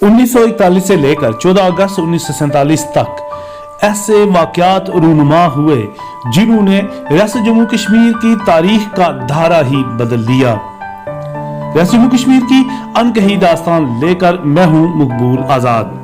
1941 से लेकर 14 अगस्त 1947 तक ऐसे वाकयात रूनुमा हुए जिन्होंने रियासत जम्मू कश्मीर की तारीख का धारा ही बदल दिया। रियासत जम्मू कश्मीर की अनकही दास्तान लेकर मैं हूं मकबूल आजाद।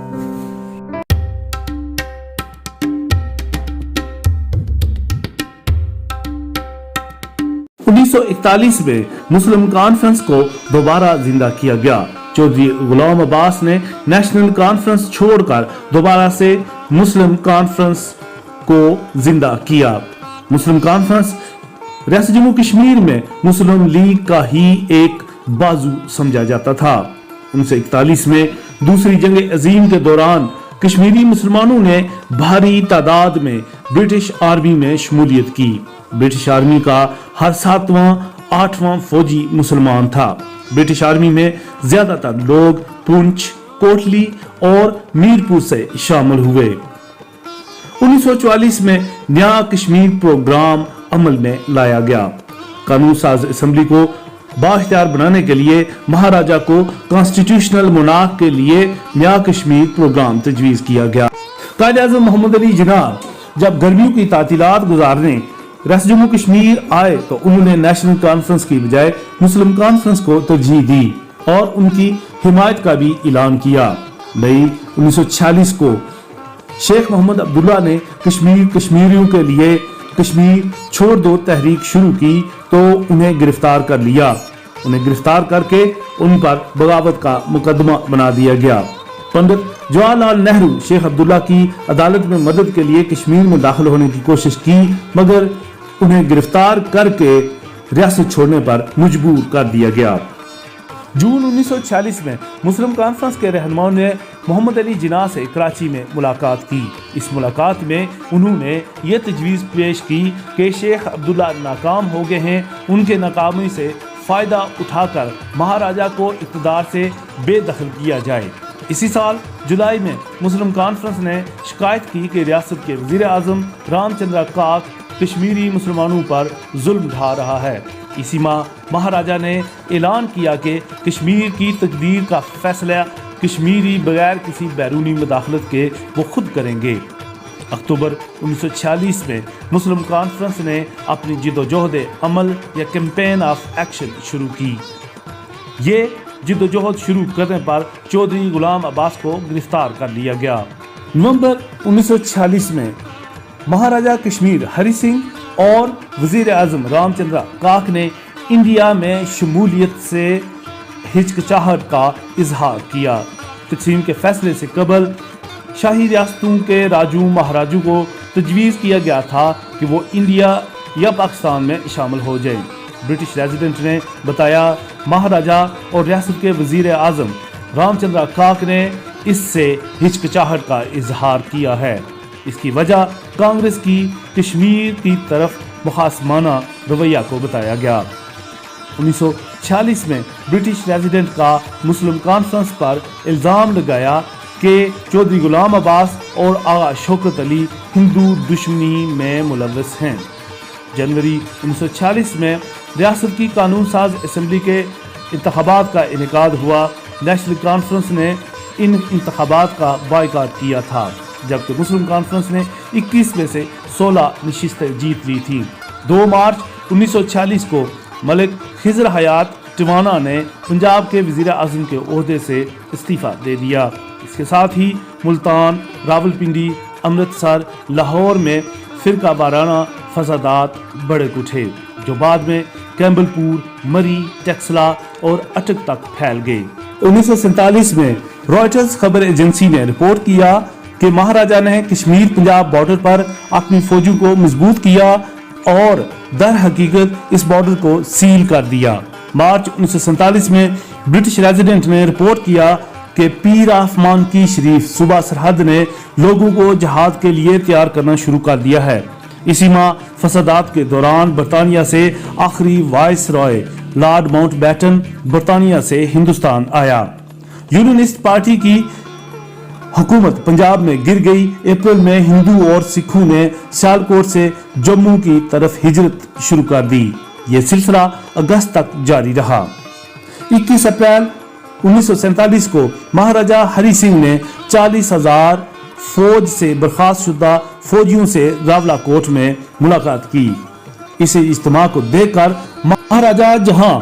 उन्नीस सौ 41 में मुस्लिम कॉन्फ्रेंस को दोबारा जिंदा किया गया। चौधरी गुलाम अब्बास ने नेशनल कॉन्फ्रेंस छोड़कर दोबारा से मुस्लिम कॉन्फ्रेंस को जिंदा किया। मुस्लिम कॉन्फ्रेंस रियासत जम्मू कश्मीर में मुस्लिम लीग का ही एक बाजू समझा जाता था। 1941 में दूसरी जंग अजीम के दौरान कश्मीरी मुसलमानों ने भारी तादाद में ब्रिटिश आर्मी में शमूलियत की। ब्रिटिश आर्मी का हर 7वां 8वां फौजी मुसलमान था। ब्रिटिश आर्मी में ज्यादातर लोग पुंछ, कोटली और मीरपुर से शामिल हुए। 1944 में नया कश्मीर प्रोग्राम अमल में लाया गया। कानून साज असेंबली को बाख्तियार बनाने के लिए महाराजा को कॉन्स्टिट्यूशनल मोनार्क के लिए नया कश्मीर प्रोग्राम तजवीज किया गया। कायद-ए-आज़म मोहम्मद अली जिन्ना जब गर्मियों की तातीलात गुजारने रियासत जम्मू कश्मीर आए तो उन्होंने नेशनल कॉन्फ्रेंस की बजाय मुस्लिम कॉन्फ्रेंस को तरजीह दी और उनकी हिमायत का भी ऐलान किया। मई 1946 को शेख मोहम्मद अब्दुल्ला ने कश्मीरियों के लिए कश्मीर छोड़ दो तहरीक शुरू की तो उन्हें गिरफ्तार कर लिया। उन्हें गिरफ्तार करके उन पर बगावत का मुकदमा बना दिया गया। पंडित जवाहरलाल नेहरू शेख अब्दुल्ला की अदालत में मदद के लिए कश्मीर में दाखिल होने की कोशिश की मगर उन्हें गिरफ्तार करके रियासत छोड़ने पर मजबूर कर दिया गया। जून 1946 में मुस्लिम कॉन्फ्रेंस के रहनुमाओं ने मोहम्मद अली जिन्ना से कराची में मुलाकात की। इस मुलाकात में उन्होंने ये तजवीज़ पेश की कि शेख अब्दुल्ला नाकाम हो गए हैं, उनके नाकामी से फ़ायदा उठाकर महाराजा को इक़्तिदार से बेदखल किया जाए। इसी साल जुलाई में मुस्लिम कॉन्फ्रेंस ने शिकायत की कि रियासत के वज़ीर आज़म रामचंद्र काक कश्मीरी मुसलमानों पर जुल्म ढा रहा है। इसी माह महाराजा ने ऐलान किया कि कश्मीर की तकदीर का फैसला कश्मीरी बगैर किसी बैरूनी मुदाखलत के वो खुद करेंगे। अक्टूबर 1946 में मुस्लिम कॉन्फ्रेंस ने अपनी जिद्दोजहद अमल या कैंपेन ऑफ एक्शन शुरू की। ये जिद्दोजहद शुरू करने पर चौधरी गुलाम अब्बास को गिरफ्तार कर लिया गया। नवंबर 1946 में महाराजा कश्मीर हरि सिंह और वजीर आजम रामचंद्र काक ने इंडिया में शमूलियत से हिचकिचाहट का इजहार किया। तकसीम के फैसले से कबल शाही रियासतों के राजू महाराजू को तजवीज़ किया गया था कि वो इंडिया या पाकिस्तान में शामिल हो जाए। ब्रिटिश रेजिडेंट ने बताया महाराजा और रियासत के वजीर आजम रामचंद्र काक ने इससे हिचकिचाहट का इजहार किया है। इसकी वजह कांग्रेस की कश्मीर की तरफ मुखासमाना रवैया को बताया गया। 1946 में ब्रिटिश रेजिडेंट का मुस्लिम कॉन्फ्रेंस पर इल्ज़ाम लगाया कि चौधरी गुलाम अब्बास और आगा शौकत अली हिंदू दुश्मनी में मुलव्वस हैं। जनवरी 1946 में रियासत की कानून साज असेंबली के इंतखाबात का इनेकाद हुआ। नेशनल कॉन्फ्रेंस ने इन इंतखाबात का बायकाट किया था जबकि मुस्लिम कॉन्फ्रेंस ने 21 में से 16 नशिस्तें जीत ली थी। 2 मार्च 1946 को मलिक खिजर हयात टिवाना ने पंजाब के वजीर आज़म के ओहदे से इस्तीफ़ा दे दिया। इसके साथ ही मुल्तान, रावलपिंडी, अमृतसर, लाहौर में फिरका वाराना फसादात बढ़ उठे जो बाद में कैम्बलपुर, मरी, टेक्सला और अटक तक फैल गए। 1947 में रॉयटर्स खबर एजेंसी ने रिपोर्ट किया कि महाराजा ने कश्मीर पंजाब बॉर्डर पर अपनी फौजों को मजबूत किया और दर हकीकत इस बॉर्डर को सील कर दिया। मार्च 1947 में ब्रिटिश रेजिडेंट ने रिपोर्ट किया कि पीर ऑफ मानकी शरीफ सूबा सरहद ने लोगों को जहाद के लिए तैयार करना शुरू कर दिया है। इसी माह फसादात के दौरान बरतानिया से आखिरी वाइस रॉय लॉर्ड माउंटबेटन बरतानिया से हिंदुस्तान आया। यूनियनिस्ट पार्टी की हुकूमत पंजाब में गिर गई। अप्रैल में हिंदू और सिखों ने सियालकोट से जम्मू की तरफ हिजरत शुरू कर दी। ये सिलसिला अगस्त तक जारी रहा। 21 अप्रैल 1947 को महाराजा हरि सिंह ने 40,000 फौज से बर्खास्त शुदा फौजियों से रावलाकोट में मुलाकात की। इस इज्तिमा को देखकर महाराजा जहां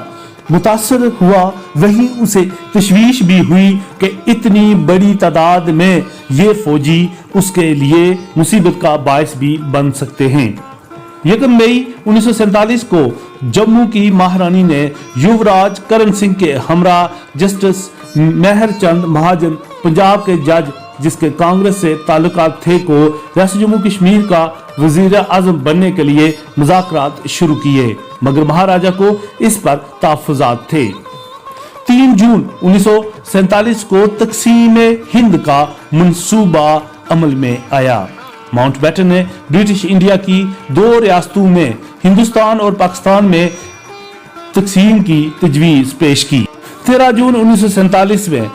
मुतासर हुआ, वहीं उसे तशवीश भी हुई कि इतनी बड़ी तादाद में ये फौजी उसके लिए मुसीबत का बायस भी बन सकते हैं। 1 मई 1947 को जम्मू की महारानी ने युवराज करण सिंह के हमरा जस्टिस मेहर चंद महाजन, पंजाब के जज जिसके कांग्रेस से ताल्लुकात थे, को रियासत जम्मू कश्मीर का वजीर आजम बनने के लिए मुज़ाकरात शुरू किए, मगर महाराजा को इस पर तहफ़्फ़ुज़ात थे। 3 जून 1947 को तक़सीम हिंद का मंसूबा अमल में आया। माउंटबेटन ने ब्रिटिश इंडिया की 2 रियासतों में हिंदुस्तान और पाकिस्तान में तक़सीम की तजवीज़ पेश की। 13 जून 1947 में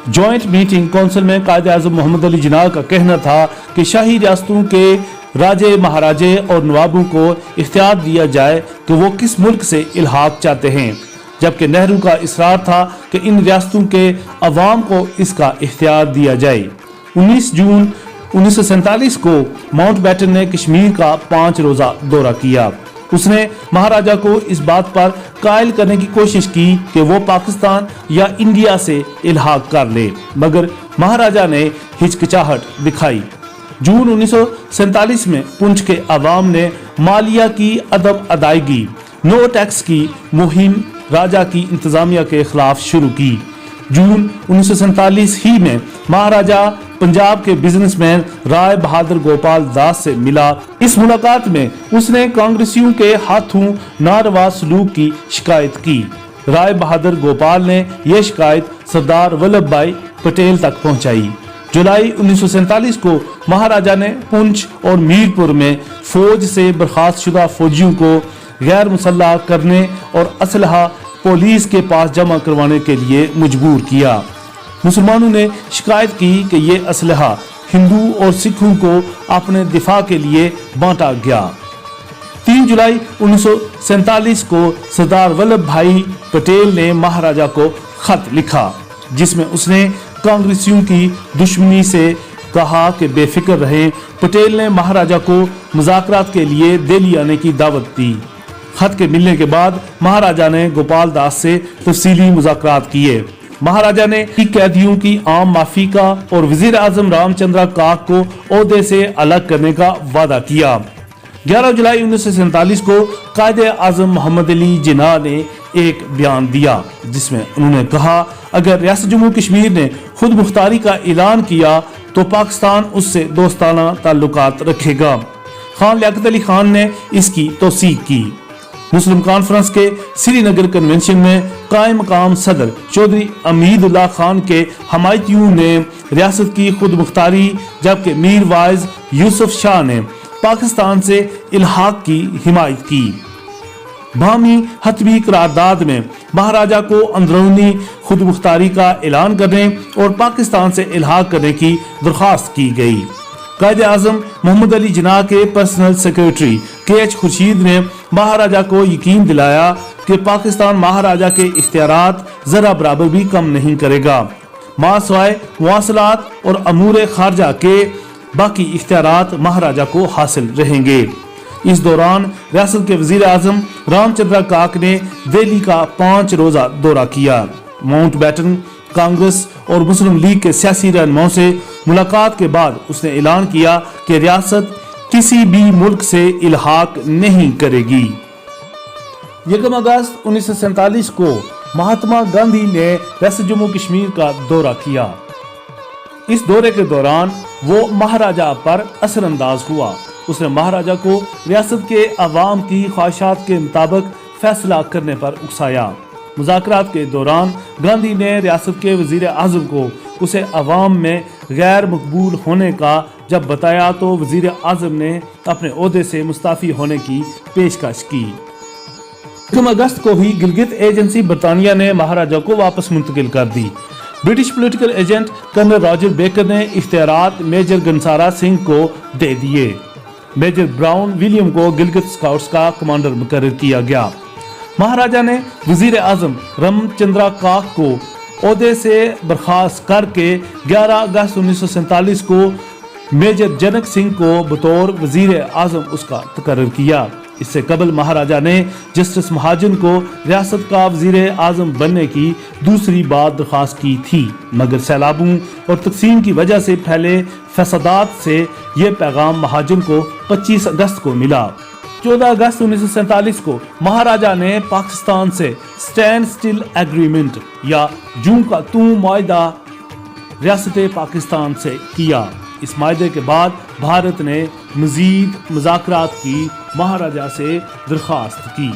जॉइंट मीटिंग काउंसिल में कायदे आज़म मोहम्मद अली जिन्ना का कहना था कि शाही रियासतों के राजे, महाराजे और नवाबों को इख्तियार दिया जाए कि वो किस मुल्क से इल्हाक चाहते हैं, जबकि नेहरू का इसरार था कि इन रियासतों के अवाम को इसका इख्तियार दिया जाए। 19 जून 1947 को माउंटबेटन ने कश्मीर का 5 रोजा दौरा किया। उसने महाराजा को इस बात पर कायल करने की कोशिश की कि वो पाकिस्तान या इंडिया से इल्हाक कर ले, मगर महाराजा ने हिचकिचाहट दिखाई। जून 1947 में पुंछ के अवाम ने मालिया की अदब अदायगी, नो टैक्स की मुहिम राजा की इंतजामिया के खिलाफ शुरू की। जून 1947 ही में महाराजा पंजाब के बिजनेसमैन राय बहादुर गोपाल दास से मिला। इस मुलाकात में उसने कांग्रेसियों के हाथों नारवा सलूक की शिकायत की। राय बहादुर गोपाल ने यह शिकायत सरदार वल्लभ भाई पटेल तक पहुंचाई। जुलाई 1947 को महाराजा ने पुंछ और मीरपुर में फौज से बर्खास्त शुदा फौजियों को गैर मुसल्लह करने और असलहा पुलिस के पास जमा करवाने के लिए मजबूर किया। मुसलमानों ने शिकायत की कि ये असलहा हिंदू और सिखों को अपने दिफा के लिए बांटा गया। 3 जुलाई 1947 को सरदार वल्लभ भाई पटेल ने महाराजा को खत लिखा, जिसमें उसने कांग्रेसियों की दुश्मनी से कहा कि बेफिक्र रहें। पटेल ने महाराजा को मुज़ाकरात के लिए दिल्ली आने की दावत दी। खत के मिलने के बाद महाराजा ने गोपाल दास से तफसीली मुज़ाकरात किए। महाराजा ने कैदियों की आम माफी का और वजीर आजम रामचंद्र काक को ओहदे से अलग करने का वादा किया। 11 जुलाई 1947 को कायदे आजम मोहम्मद अली जिन्ना ने एक बयान दिया, जिसमें उन्होंने कहा, अगर रियासत जम्मू कश्मीर ने खुद मुख्तारी का ऐलान किया तो पाकिस्तान उससे दोस्ताना ताल्लुकात रखेगा। खान लियाकत अली खान ने इसकी तौसीक की। मुस्लिम कॉन्फ्रेंस के श्रीनगर कन्वेंशन में कायम मकाम सदर चौधरी अमीदुल्लाह खान के हमायतियों ने रियासत की खुद मुख्तारी, जबकि मीर वाइज यूसुफ शाह ने पाकिस्तान से इल्हाक की हिमायत की। बामी हतमी करारदाद में महाराजा को अंदरूनी खुद मुख्तारी का ऐलान करने और पाकिस्तान से इल्हाक करने की दरख्वास्त की गई। कायदे आजम मोहम्मद अली जिन्ना के पर्सनल सेक्रेटरी KH खुर्शीद ने महाराजा को यकीन दिलाया कि पाकिस्तान महाराजा के इख्तियारात जरा बराबर भी कम नहीं करेगा, मासवाए मुवासलात और अमूर खारजा के बाकी इख्तियारात महाराजा को हासिल रहेंगे। इस दौरान रियासत के वजीर आजम रामचंद्र काक ने दिल्ली का 5 रोजा दौरा किया। माउंटबेटन कांग्रेस और मुस्लिम लीग के सियासी रहनुमाओं से मुलाकात के बाद उसने ऐलान किया कि रियासत किसी भी मुल्क से इल्हाक नहीं करेगी। 1 अगस्त 1947 को महात्मा गांधी ने रियासत जम्मू कश्मीर का दौरा किया। इस दौरे के दौरान वो महाराजा पर असरअंदाज हुआ। उसने महाराजा को रियासत के अवाम की ख्वाहिशात के मुताबिक फैसला करने पर उकसाया। मुज़ाकरात के दौरान गांधी ने रियासत के वजीर आज़म को उसे अवाम में गैर मकबूल होने का जब बताया तो वजीर आज़म ने अपने ओहदे से मुस्ताफ़ी होने की पेशकश की। 1 अगस्त को ही गिलगित एजेंसी बरतानिया ने महाराजा को वापस मुंतकिल कर दी। British political agent colonel Roger Baker ने इख्तियारात मेजर गंसारा सिंह को दे दिए। मेजर ब्राउन विलियम को गिलगित स्काउट्स का कमांडर मुकर्रर किया गया। महाराजा ने वजीर आजम रामचंद्र काक को عہدے سے برخاست کر کے 11 اگست 1947 کو میجر جنک سنگھ کو بطور وزیر اعظم اس کا تقرر کیا۔ اس سے قبل مہاراجہ نے جسٹس مہاجن کو ریاست کا وزیر اعظم بننے کی دوسری بار درخواست کی تھی، مگر سیلابوں اور تقسیم کی وجہ سے پھیلے فسادات سے یہ پیغام مہاجن کو 25 اگست کو ملا۔ 14 اگست 1947 کو مہاراجہ نے پاکستان سے سٹینڈ سٹل ایگریمنٹ یا جوں کا توں معاہدہ ریاست پاکستان سے کیا۔ اس معاہدے کے بعد بھارت نے مزید مذاکرات کی مہاراجہ سے درخواست کی۔